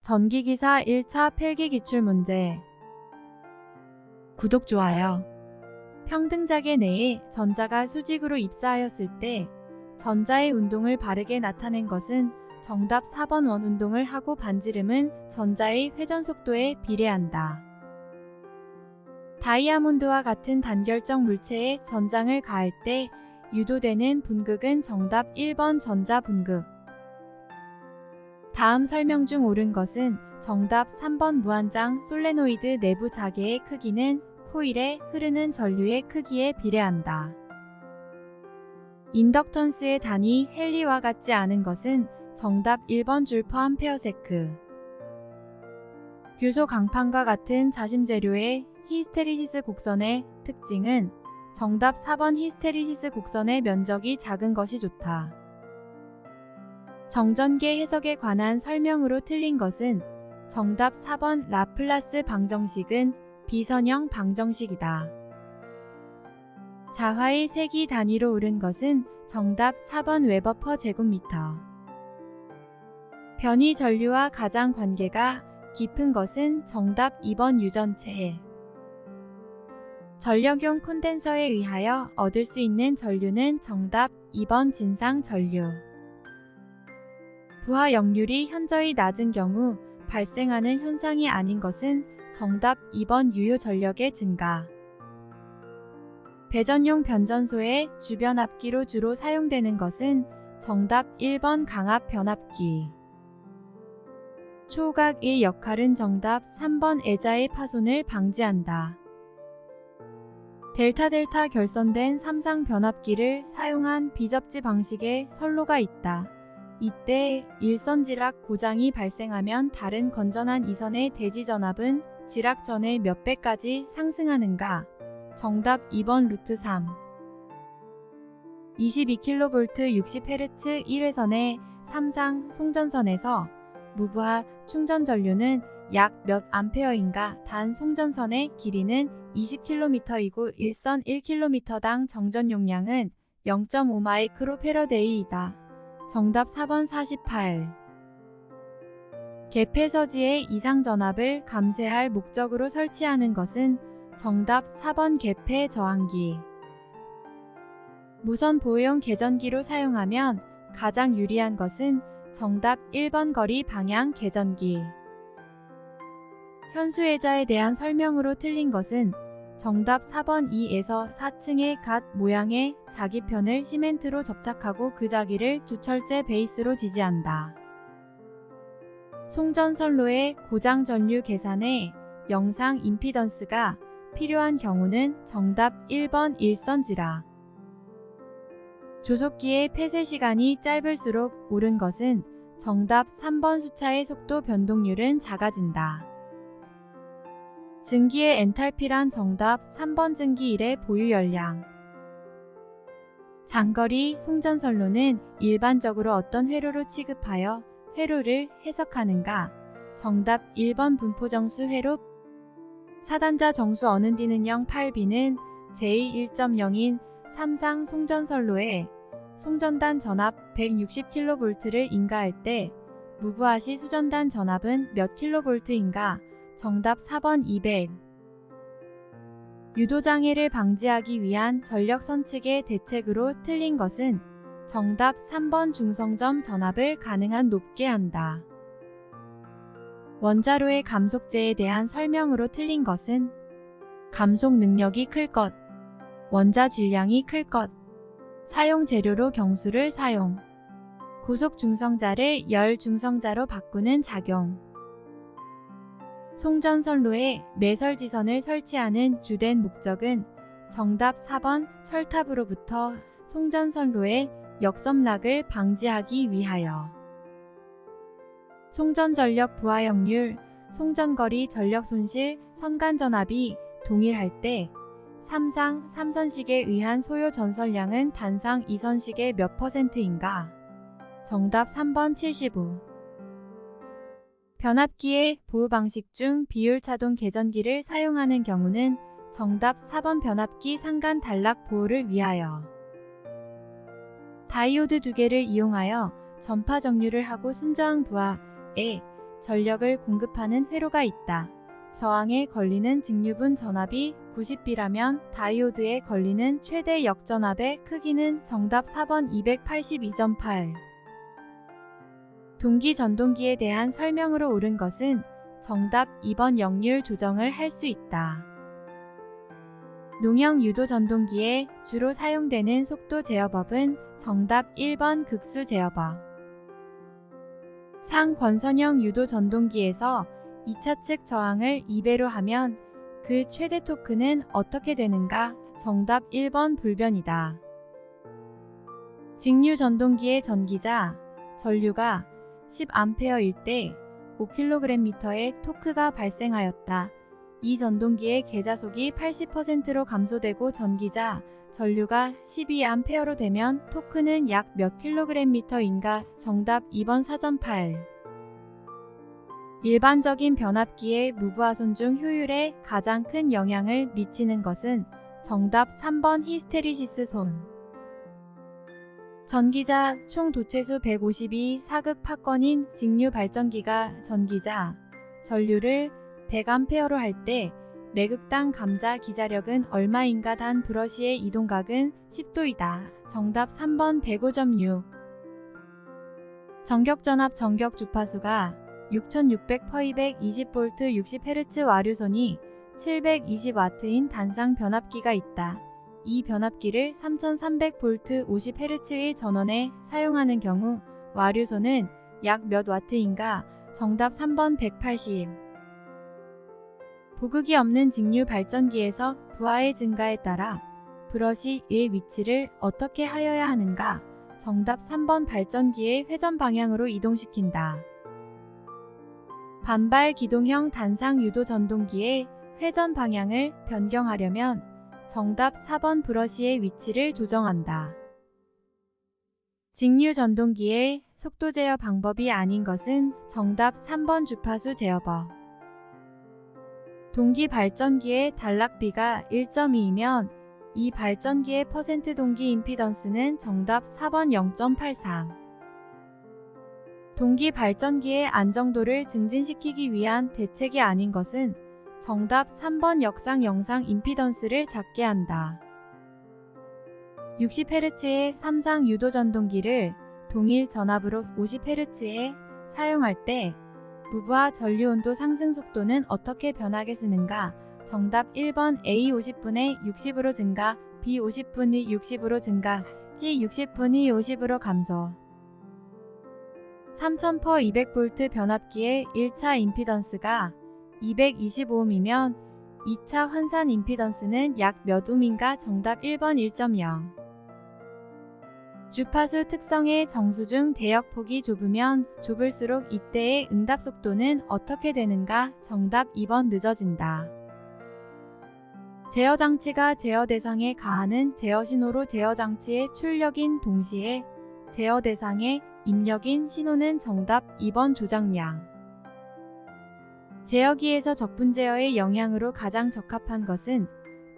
전기기사 1차 필기 기출문제. 구독, 좋아요. 평등자계 내에 전자가 수직으로 입사하였을 때 전자의 운동을 바르게 나타낸 것은 정답 4번 원운동을 하고 반지름은 전자의 회전속도에 비례한다. 다이아몬드와 같은 단결적 물체에 전장을 가할 때 유도되는 분극은 정답 1번 전자분극. 다음 설명 중 옳은 것은 정답 3번 무한장 솔레노이드 내부 자개의 크기는 코일에 흐르는 전류의 크기에 비례한다. 인덕턴스의 단위 헨리와 같지 않은 것은 정답 1번 줄/암페어세크. 규소 강판과 같은 자심재료의 히스테리시스 곡선의 특징은 정답 4번 히스테리시스 곡선의 면적이 작은 것이 좋다. 정전계 해석에 관한 설명으로 틀린 것은 정답 4번 라플라스 방정식은 비선형 방정식이다. 자화의 세기 단위로 옳은 것은 정답 4번 웨버/제곱미터. 변이 전류와 가장 관계가 깊은 것은 정답 2번 유전체. 전력용 콘덴서에 의하여 얻을 수 있는 전류는 정답 2번 진상 전류. 부하 역률이 현저히 낮은 경우 발생하는 현상이 아닌 것은 정답 2번 유효 전력의 증가. 배전용 변전소의 주변압기로 주로 사용되는 것은 정답 1번 강압 변압기. 초각의 역할은 정답 3번 애자의 파손을 방지한다. 델타 결선된 삼상 변압기를 사용한 비접지 방식의 선로가 있다. 이때 일선 지락 고장이 발생하면 다른 건전한 이선의 대지 전압은 지락 전의 몇 배까지 상승하는가? 정답 2번 루트3. 22kV 60Hz 1회선의 삼상 송전선에서 무부하 충전 전류는 약 몇 암페어인가? 단 송전선의 길이는 20km이고 일선 1km당 정전 용량은 0.5 마이크로페러데이이다. 정답 4번 48. 개폐서지의 이상 전압을 감쇄할 목적으로 설치하는 것은 정답 4번 개폐 저항기. 무선 보호용 계전기로 사용하면 가장 유리한 것은 정답 1번 거리 방향 계전기. 현수애자에 대한 설명으로 틀린 것은 정답 4번 2에서 4층의 갓 모양의 자기편을 시멘트로 접착하고 그 자기를 주철제 베이스로 지지한다. 송전선로의 고장 전류 계산에 영상 임피던스가 필요한 경우는 정답 1번 일선지라. 조속기의 폐쇄 시간이 짧을수록 옳은 것은 정답 3번 수차의 속도 변동률은 작아진다. 증기의 엔탈피란 정답 3번 증기 1의 보유 열량. 장거리 송전선로는 일반적으로 어떤 회로로 취급하여 회로를 해석하는가? 정답 1번 분포정수 회로. 사단자 정수 어는디는 0 8B는 제1.0인 삼상 송전선로에 송전단 전압 160kV를 인가할 때 무부하시 수전단 전압은 몇 kV인가? 정답 4번 200. 유도장애를 방지하기 위한 전력 선측의 대책으로 틀린 것은 정답 3번 중성점 전압을 가능한 높게 한다. 원자로의 감속재에 대한 설명으로 틀린 것은 감속 능력이 클 것, 원자 질량이 클 것, 사용 재료로 경수를 사용, 고속 중성자를 열 중성자로 바꾸는 작용. 송전선로에 매설지선을 설치하는 주된 목적은 정답 4번 철탑으로부터 송전선로의 역섬락을 방지하기 위하여. 송전전력 부하역률, 송전거리 전력 손실, 선간전압이 동일할 때 삼상 3선식에 의한 소요 전선량은 단상 2선식의 몇 %인가? 정답 3번 75. 변압기의 보호 방식 중 비율 차동 계전기를 사용하는 경우는 정답 4번 변압기 상간 단락 보호를 위하여. 다이오드 2개를 이용하여 전파 정류를 하고 순저항 부하에 전력을 공급하는 회로가 있다. 저항에 걸리는 직류분 전압이 90B라면 다이오드에 걸리는 최대 역전압의 크기는 정답 4번 282.8. 동기 전동기에 대한 설명으로 옳은 것은 정답 2번 역률 조정을 할 수 있다. 농형 유도 전동기에 주로 사용되는 속도 제어법은 정답 1번 극수 제어법. 상권선형 유도 전동기에서 2차 측 저항을 2배로 하면 그 최대 토크는 어떻게 되는가? 정답 1번 불변이다. 직류 전동기의 전기자, 전류가 10A일 때 5kgm의 토크가 발생하였다. 이 전동기의 계자속이 80%로 감소되고 전기자, 전류가 12A로 되면 토크는 약 몇 kgm인가? 정답 2번 4.8. 일반적인 변압기의 무브화손 중 효율에 가장 큰 영향을 미치는 것은 정답 3번 히스테리시스 손. 전기자 총 도체수 152 사극 파권인 직류 발전기가 전기자, 전류를 100A로 할 때 매극당 감자 기자력은 얼마인가? 단 브러쉬의 이동각은 10도이다. 정답 3번 105.6. 전격전압 전격 주파수가 6600/220V 60Hz 와류선이 720W인 단상 변압기가 있다. 이 변압기를 3300V 50Hz의 전원에 사용하는 경우 와류선은 약 몇 와트인가? 정답 3번 180. 보극이 없는 직류 발전기에서 부하의 증가에 따라 브러쉬의 위치를 어떻게 하여야 하는가? 정답 3번 발전기의 회전 방향으로 이동시킨다. 반발 기동형 단상 유도 전동기의 회전 방향을 변경하려면 정답 4번 브러쉬의 위치를 조정한다. 직류 전동기의 속도 제어 방법이 아닌 것은 정답 3번 주파수 제어법. 동기 발전기의 단락비가 1.2이면 이 발전기의 퍼센트 동기 임피던스는 정답 4번 0.83. 동기 발전기의 안정도를 증진시키기 위한 대책이 아닌 것은 정답 3번 역상 영상 임피던스를 작게 한다. 60Hz의 삼상 유도 전동기를 동일 전압으로 50Hz에 사용할 때 무브화 전류 온도 상승 속도는 어떻게 변하게 쓰는가? 정답 1번 A 50분의 60으로 증가, B 50분의 60으로 증가, C 60분의 50으로 감소. 3000/200V 변압기의 1차 임피던스가 225ohm이면 2차 환산 임피던스는 약 몇 ohm인가? 정답 1번 1.0. 주파수 특성의 정수중 대역폭이 좁으면 좁을수록 이때의 응답 속도는 어떻게 되는가? 정답 2번 늦어진다. 제어장치가 제어 대상에 가하는 제어신호로 제어장치의 출력인 동시에 제어 대상의 입력인 신호는 정답 2번 조작량. 제어기에서 적분 제어의 영향으로 가장 적합한 것은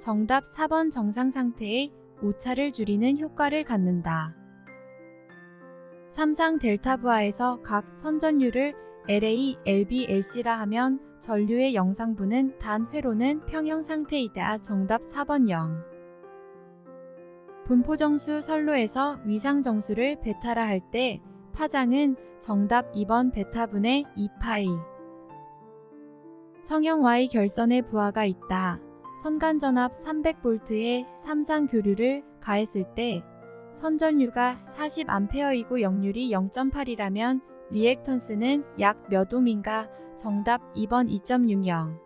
정답 4번 정상 상태의 오차를 줄이는 효과를 갖는다. 삼상 델타 부하에서 각 선전류를 LA, LB, LC라 하면 전류의 영상부는 단 회로는 평형 상태이다. 정답 4번 0. 분포정수 선로에서 위상정수를 베타라 할 때 파장은 정답 2번 베타분의 2파이. 성형 Y 결선에 부하가 있다. 선간전압 300V에 삼상 교류를 가했을 때 선전류가 40A이고 역률이 0.8이라면 리액턴스는 약 몇 ohm인가? 정답 2번 2.60.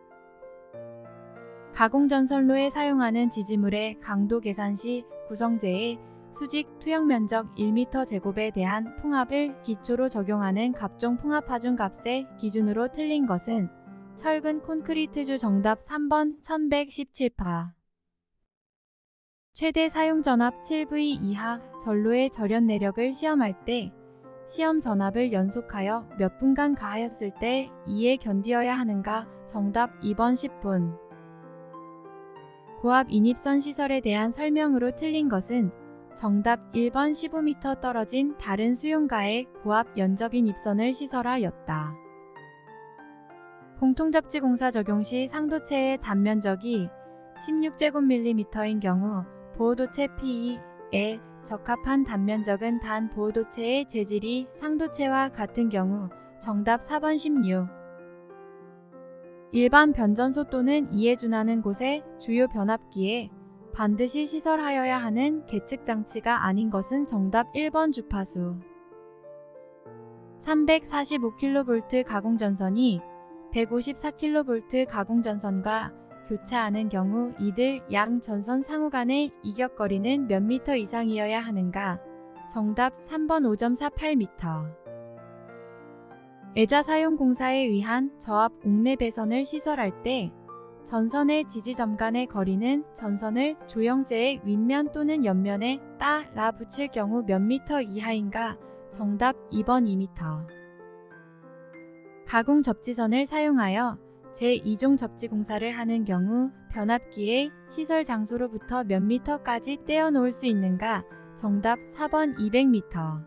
가공전선로에 사용하는 지지물의 강도 계산 시 구성재의 수직 투영 면적 1m 제곱에 대한 풍합을 기초로 적용하는 갑종 풍합 하중 값의 기준으로 틀린 것은 철근 콘크리트주. 정답 3번 1117파. 최대 사용 전압 7V 이하 전로의 절연 내력을 시험할 때 시험 전압을 연속하여 몇 분간 가하였을 때 이에 견디어야 하는가? 정답 2번 10분. 고압 인입선 시설에 대한 설명으로 틀린 것은 정답 1번 15m 떨어진 다른 수용가에 고압 연접인 입선을 시설하였다. 공통접지공사 적용 시 상도체의 단면적이 16제곱밀리미터인 경우 보호도체 P에 적합한 단면적은 단 보호도체의 재질이 상도체와 같은 경우 정답 4번 16. 일반 변전소 또는 이에 준하는 곳에 주요 변압기에 반드시 시설하여야 하는 계측장치가 아닌 것은 정답 1번 주파수. 345kV 가공전선이 154kV 가공전선과 교차하는 경우 이들 양 전선 상호 간의 이격거리는 몇 미터 이상이어야 하는가? 정답 3번 5.48m. 애자 사용 공사에 의한 저압 옥내 배선을 시설할 때 전선의 지지점 간의 거리는 전선을 조영제의 윗면 또는 옆면에 따라 붙일 경우 몇 미터 이하인가? 정답 2번 2m. 가공 접지선을 사용하여 제2종 접지 공사를 하는 경우 변압기의 시설 장소로부터 몇 미터까지 떼어놓을 수 있는가? 정답 4번 200m.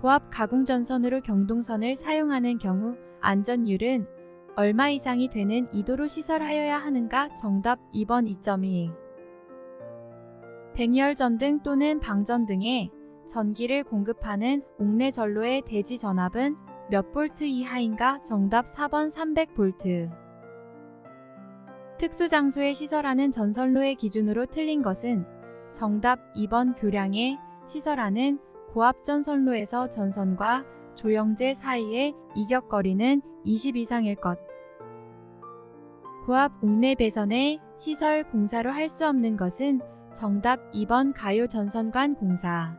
고압 가공전선으로 경동선을 사용하는 경우 안전율은 얼마 이상이 되는 이도로 시설하여야 하는가? 정답 2번 2.2. 백열전등 또는 방전 등의 전기를 공급하는 옥내 전로의 대지 전압은 몇 볼트 이하인가? 정답 4번 300V. 특수 장소에 시설하는 전선로의 기준으로 틀린 것은 정답 2번 교량에 시설하는 고압 전선로에서 전선과 조영제 사이의 이격거리는 20 이상일 것. 고압 옥내 배선의 시설 공사로 할 수 없는 것은 정답 2번 가요 전선관 공사.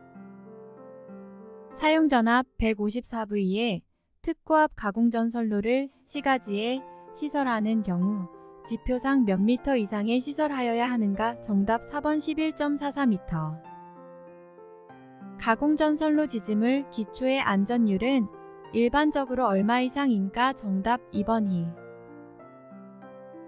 사용전압 154V에 특고압 가공전선로를 시가지에 시설하는 경우 지표상 몇 미터 이상에 시설하여야 하는가? 정답 4번 11.44m. 가공전선로 지지물 기초의 안전율은 일반적으로 얼마 이상인가? 정답 2번 2.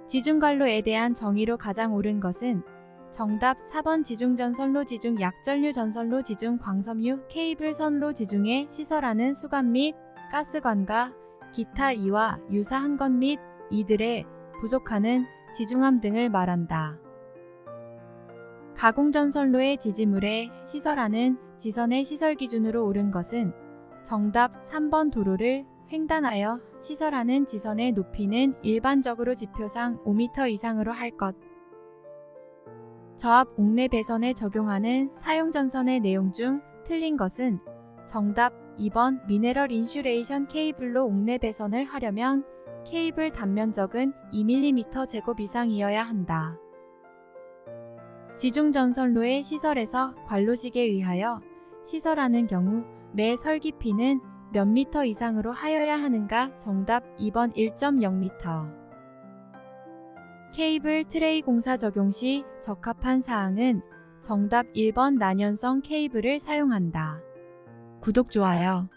지중관로에 대한 정의로 가장 옳은 것은 정답 4번 지중전선로 지중 약전류 전선로 지중 광섬유 케이블 선로 지중에 시설하는 수관 및 가스관과 기타 이와 유사한 것 및 이들의 부속하는 지중함 등을 말한다. 가공전선로의 지지물에 시설하는 지선의 시설 기준으로 옳은 것은 정답 3번 도로를 횡단하여 시설하는 지선의 높이는 일반적으로 지표상 5m 이상으로 할 것. 저압 옥내 배선에 적용하는 사용전선의 내용 중 틀린 것은 정답 2번 미네럴 인슐레이션 케이블로 옥내 배선을 하려면 케이블 단면적은 2mm 제곱 이상이어야 한다. 지중전선로의 시설에서 관로식에 의하여 시설하는 경우 매 설 깊이는 몇 미터 이상으로 하여야 하는가? 정답 2번 1.0m. 케이블 트레이 공사 적용 시 적합한 사항은 정답 1번 난연성 케이블을 사용한다. 구독, 좋아요.